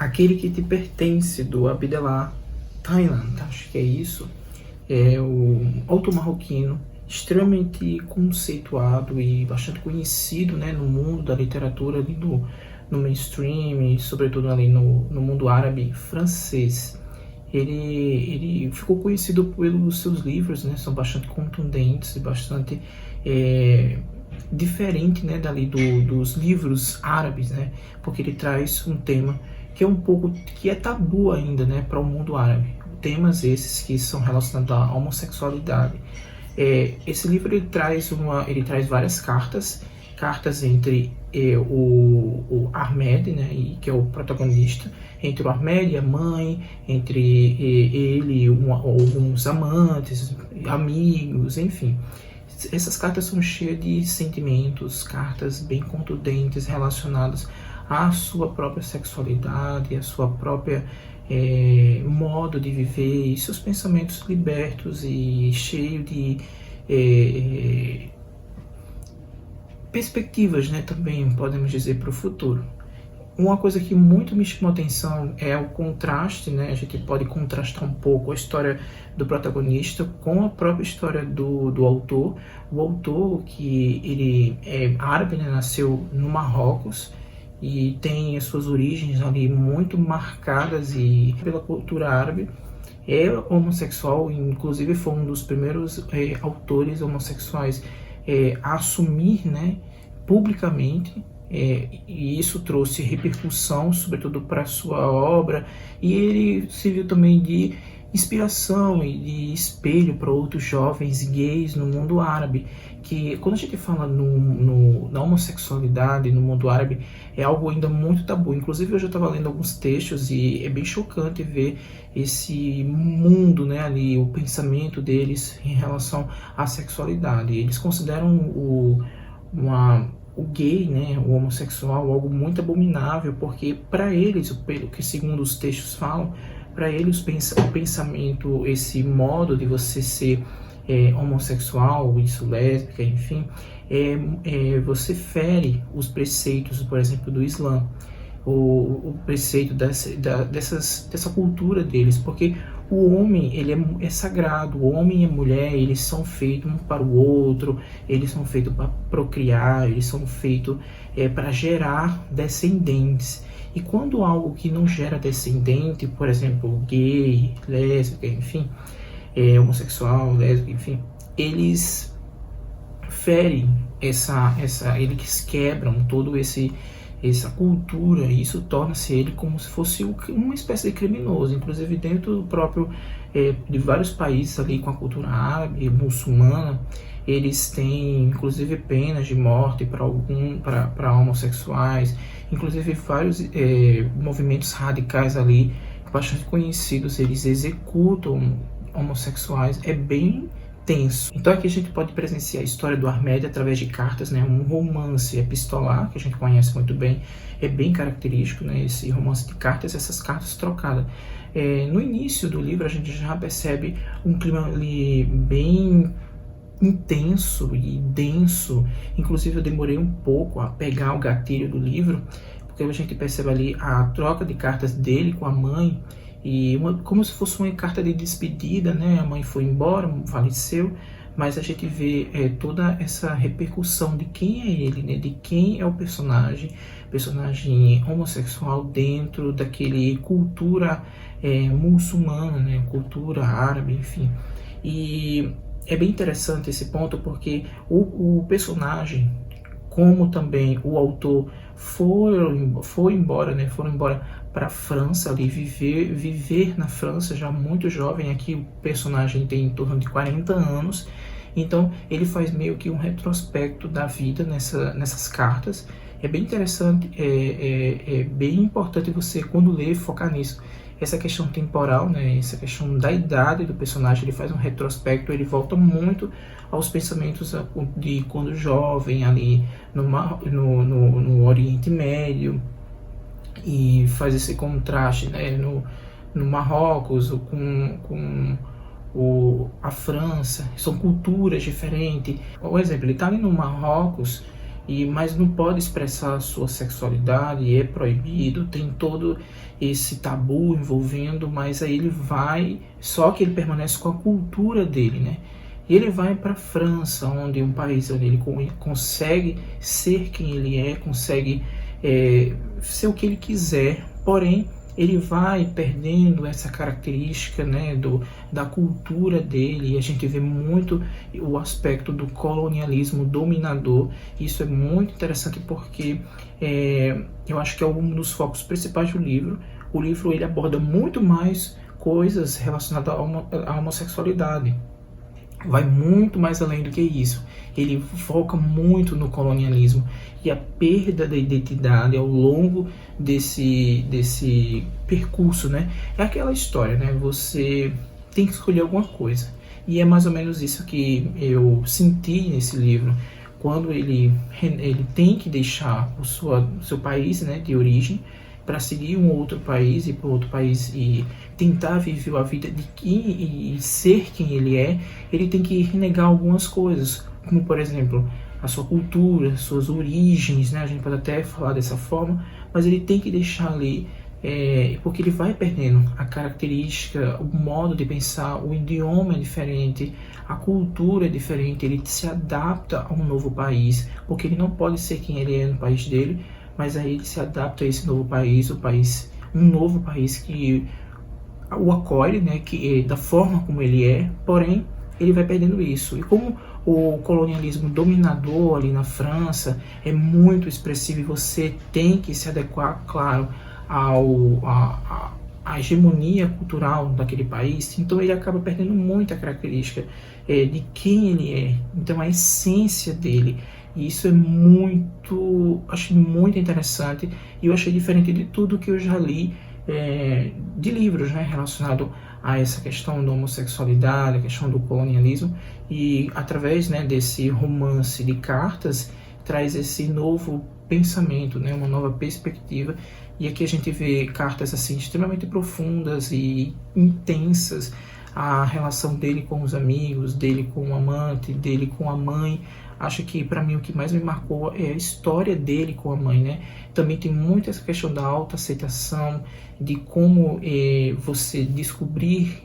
Aquele que te pertence, do Abdellah Tailan, acho que é isso. É o autor marroquino, extremamente conceituado e bastante conhecido, né, no mundo da literatura, ali no mainstream, e sobretudo ali no mundo árabe francês. Ele ficou conhecido pelos seus livros, né, são bastante contundentes e bastante diferente, né, dos livros árabes, né, porque ele traz um tema que é um pouco, que é tabu ainda, né, para o mundo árabe. Temas esses que são relacionados à homossexualidade. Esse livro ele traz várias cartas entre o Ahmed, né, que é o protagonista, entre o Ahmed e a mãe, entre ele e alguns amantes, amigos, enfim. Essas cartas são cheias de sentimentos, cartas bem contundentes relacionadas à sua própria sexualidade, à sua própria modo de viver, e seus pensamentos libertos e cheios de perspectivas, né, também podemos dizer, para o futuro. Uma coisa que muito me chamou a atenção é o contraste, né? A gente pode contrastar um pouco a história do protagonista com a própria história do autor. O autor, que ele é árabe, né? Nasceu no Marrocos e tem as suas origens ali muito marcadas e pela cultura árabe. É homossexual, inclusive foi um dos primeiros autores homossexuais a assumir, né, publicamente. E isso trouxe repercussão, sobretudo para sua obra, e ele serviu também de inspiração e de espelho para outros jovens gays no mundo árabe, que quando a gente fala na homossexualidade no mundo árabe, é algo ainda muito tabu. Inclusive eu já estava lendo alguns textos e é bem chocante ver esse mundo, né, ali, o pensamento deles em relação à sexualidade. Eles consideram o gay, né, o homossexual, algo muito abominável, porque para eles, pelo que segundo os textos falam, para eles o pensamento, esse modo de você ser homossexual, isso, lésbica, enfim, você fere os preceitos, por exemplo, do Islã, o preceito dessa cultura deles, porque o homem ele é sagrado, o homem e a mulher eles são feitos um para o outro, eles são feitos para procriar, eles são feitos para gerar descendentes. E quando algo que não gera descendente, por exemplo, gay, lésbica, enfim, homossexual, lésbica, enfim, eles ferem eles quebram todo essa cultura, e isso torna-se ele como se fosse uma espécie de criminoso, inclusive dentro do próprio de vários países ali com a cultura árabe, muçulmana, eles têm inclusive penas de morte para homossexuais, inclusive vários movimentos radicais ali bastante conhecidos, eles executam homossexuais, é bem tenso. Então aqui a gente pode presenciar a história do Ahmed através de cartas, né, um romance epistolar que a gente conhece muito bem, é bem característico, né, esse romance de cartas, essas cartas trocadas. No início do livro a gente já percebe um clima ali bem intenso e denso, inclusive eu demorei um pouco a pegar o gatilho do livro, porque a gente percebe ali a troca de cartas dele com a mãe, e como se fosse uma carta de despedida, né? A mãe foi embora, faleceu, mas a gente vê toda essa repercussão de quem é ele, né? De quem é o personagem homossexual dentro daquele cultura muçulmana, né? Cultura árabe, enfim. E é bem interessante esse ponto porque o personagem, como também o autor, foram embora para a França, ali, viver na França já muito jovem. Aqui o personagem tem em torno de 40 anos, então ele faz meio que um retrospecto da vida nessas cartas. É bem interessante, é bem importante você, quando lê, focar nisso. Essa questão temporal, né, essa questão da idade do personagem, ele faz um retrospecto, ele volta muito aos pensamentos de quando jovem, ali no Oriente Médio, e faz esse contraste, né, no Marrocos com a França, são culturas diferentes. Por exemplo, ele está ali no Marrocos, mas não pode expressar a sua sexualidade, é proibido, tem todo esse tabu envolvendo, mas aí ele vai, só que ele permanece com a cultura dele, né? E ele vai para a França, onde é um país onde ele consegue ser quem ele é, consegue ser o que ele quiser, porém ele vai perdendo essa característica, né, da cultura dele, e a gente vê muito o aspecto do colonialismo dominador. Isso é muito interessante porque eu acho que é um dos focos principais do livro. O livro ele aborda muito mais coisas relacionadas à homossexualidade. Vai muito mais além do que isso. Ele foca muito no colonialismo e a perda da identidade ao longo desse percurso, né? É aquela história, né? Você tem que escolher alguma coisa. E é mais ou menos isso que eu senti nesse livro, quando ele tem que deixar o seu país, né, de origem, para seguir um outro país, ir para outro país e tentar viver a vida e ser quem ele é. Ele tem que renegar algumas coisas, como por exemplo a sua cultura, suas origens, né? A gente pode até falar dessa forma, mas ele tem que deixar ali, porque ele vai perdendo a característica, o modo de pensar, o idioma é diferente, a cultura é diferente, ele se adapta a um novo país, porque ele não pode ser quem ele é no país dele, mas aí ele se adapta a esse novo país, um novo país que o acolhe, né, da forma como ele é, porém ele vai perdendo isso. E como o colonialismo dominador ali na França é muito expressivo e você tem que se adequar, claro, à hegemonia cultural daquele país, então ele acaba perdendo muita característica de quem ele é, então a essência dele. E isso é achei muito interessante, e eu achei diferente de tudo que eu já li de livros, né, relacionado a essa questão da homossexualidade, a questão do colonialismo, e através, né, desse romance de cartas, traz esse novo pensamento, né, uma nova perspectiva. E aqui a gente vê cartas assim extremamente profundas e intensas, a relação dele com os amigos, dele com o amante, dele com a mãe. Acho que para mim o que mais me marcou é a história dele com a mãe, né? Também tem muito essa questão da autoaceitação, de como você descobrir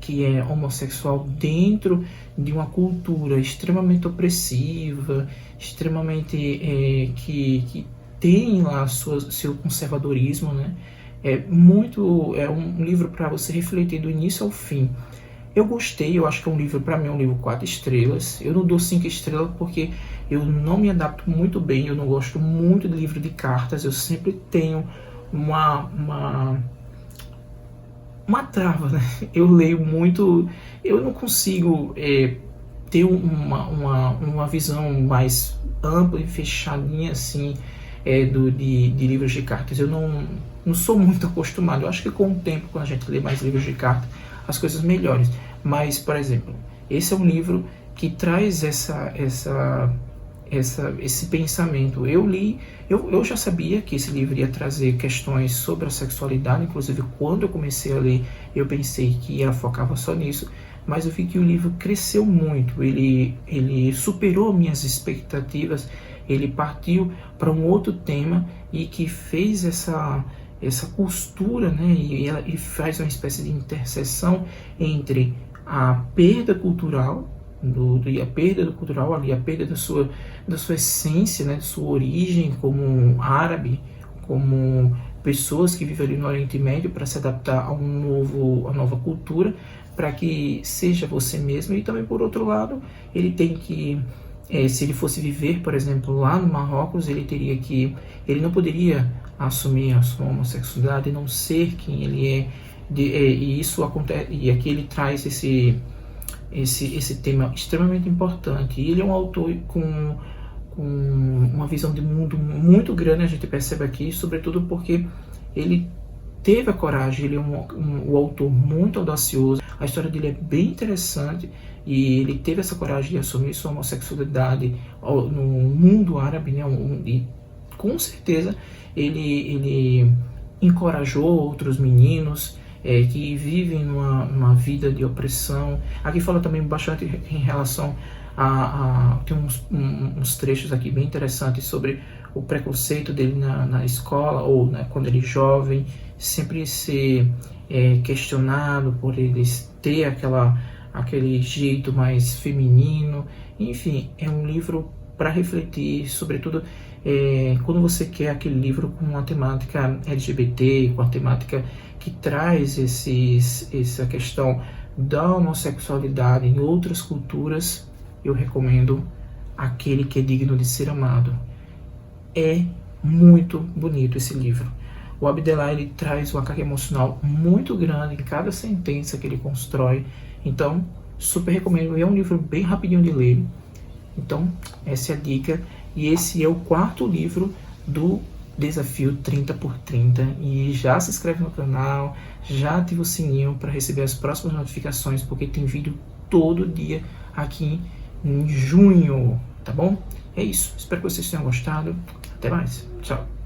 que é homossexual dentro de uma cultura extremamente opressiva, extremamente que tem lá seu conservadorismo, né? É um livro para você refletir do início ao fim. Eu gostei, eu acho que é um livro, para mim, é um livro 4 estrelas. Eu não dou 5 estrelas porque eu não me adapto muito bem, eu não gosto muito de livro de cartas, eu sempre tenho uma trava, né? Eu leio muito, eu não consigo ter uma visão mais ampla e fechadinha, assim, de livros de cartas. Eu não sou muito acostumado. Eu acho que com o tempo, quando a gente lê mais livros de cartas, as coisas melhores. Mas, por exemplo, esse é um livro que traz esse pensamento. Eu já sabia que esse livro ia trazer questões sobre a sexualidade, inclusive quando eu comecei a ler, eu pensei que ela focava só nisso, mas eu vi que o livro cresceu muito, ele superou minhas expectativas, ele partiu para um outro tema e que fez essa costura, né, e faz uma espécie de interseção entre a perda cultural, a perda da sua essência, né, da sua origem como árabe, como pessoas que vivem ali no Oriente Médio, para se adaptar a uma nova cultura, para que seja você mesmo. E também, por outro lado, ele tem que, se ele fosse viver, por exemplo, lá no Marrocos, ele não poderia assumir a sua homossexualidade, não ser quem ele é, e isso acontece, e aqui ele traz esse tema extremamente importante. E ele é um autor com uma visão de mundo muito grande, a gente percebe aqui, sobretudo porque ele teve a coragem, ele é um autor muito audacioso, a história dele é bem interessante, e ele teve essa coragem de assumir sua homossexualidade no mundo árabe, né, e com certeza ele encorajou outros meninos que vivem numa vida de opressão. Aqui fala também bastante em relação Tem uns trechos aqui bem interessantes sobre o preconceito dele na escola, ou né, quando ele é jovem, sempre ser questionado por eles ter aquele jeito mais feminino. Enfim, é um livro para refletir, sobretudo quando você quer aquele livro com uma temática LGBT, com a temática que traz essa questão da homossexualidade em outras culturas. Eu recomendo Aquele que é Digno de Ser Amado. É muito bonito esse livro. O Abdellah, ele traz uma carga emocional muito grande em cada sentença que ele constrói. Então, super recomendo. É um livro bem rapidinho de ler. Então, essa é a dica. E esse é o 4º livro do Desafio 30x30. E já se inscreve no canal, já ativa o sininho para receber as próximas notificações, porque tem vídeo todo dia aqui em junho, tá bom? É isso. Espero que vocês tenham gostado. Até mais. Tchau.